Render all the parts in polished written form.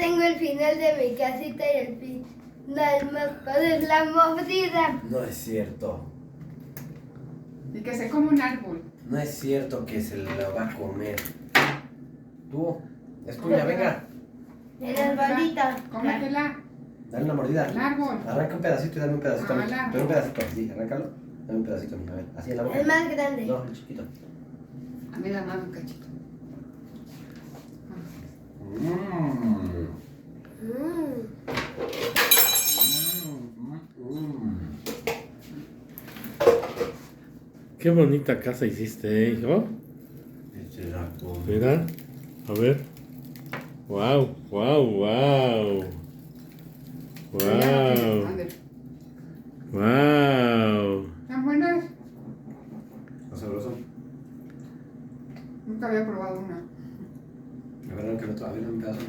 tengo el final de mi casita y el final más padre es la mordida. No es cierto. Y que se come un árbol. No es cierto que se lo va a comer. Tú, es tuya, venga. El arbolito. Cómetela. Dale una mordida. El árbol. Arranca un pedacito y dame un pedacito a mí. Ah, el árbol. Dame un pedacito, sí, arráncalo. Dame un pedacito a mí, a ver, así en la boca. El más grande. No, el chiquito. A mí la mano un cachito. Mmm. Mm. Qué bonita casa hiciste, hijo. Mira, a ver. Wow, wow, wow. Wow. Ándale. Wow. ¿Están buenas? ¿Está sabroso? Nunca había probado una. A ver, arráncalo tú, a ver, un pedazo.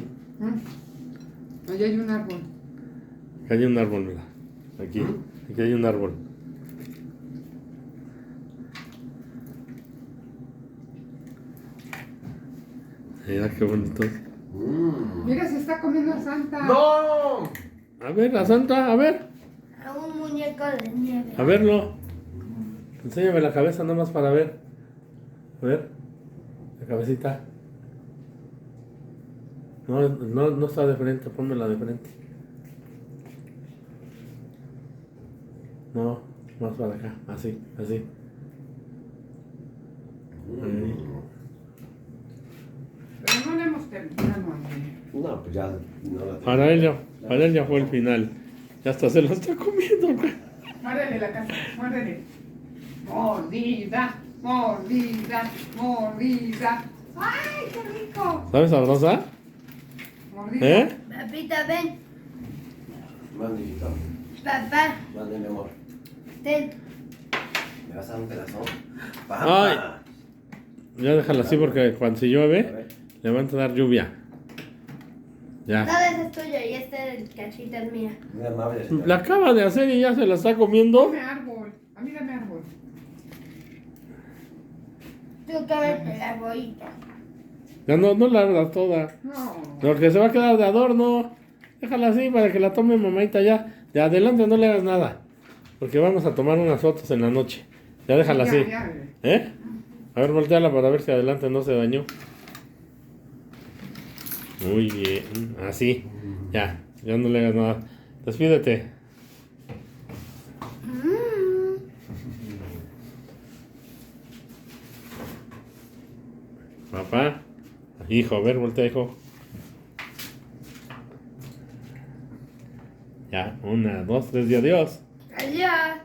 Allá hay un árbol. Aquí hay un árbol, mira. Aquí hay un árbol. Mira qué bonito. Mira, se está comiendo a Santa. ¡No! A ver, la Santa, a ver. A un muñeco de nieve. A verlo. Enséñame la cabeza nada más para ver. A ver. La cabecita. No está de frente, pónmela de frente. No, más para acá, así, así. Ahí. Pero no le hemos terminado. André. No, pues ya no la tengo. Para él ya fue el final. Ya hasta se lo está comiendo. Muérdele la casa, muérdele. Mordida, mordida, mordida. ¡Ay, qué rico! ¿Sabes sabrosa? Mordida. ¿Eh? Papita, ven. Mande, hijito. Papá, Mande, mi amor. ten. ¿Me vas a dar un pedazo? Ay. ¡Pampa! Ya déjala así porque cuando se A llueve ver. le van a dar lluvia. Ya. Todo eso es tuyo y este el cachito es mía. Muy amable, señor. La acaba de hacer y ya se la está comiendo. Dame árbol. A mí dame árbol. Tú comes el arbolito. Ya no la hagas toda. No. Porque se va a quedar de adorno. Déjala así para que la tome mamita ya. De adelante no le hagas nada. Porque vamos a tomar unas fotos en la noche. Ya déjala así. Ya, bebé. ¿Eh? A ver, volteala para ver si adelante no se dañó. Muy bien. Así. Ya no le hagas nada. Despídete. Papá. Hijo, a ver, voltea, hijo. Ya, 1, 2, 3 y adiós. Adiós.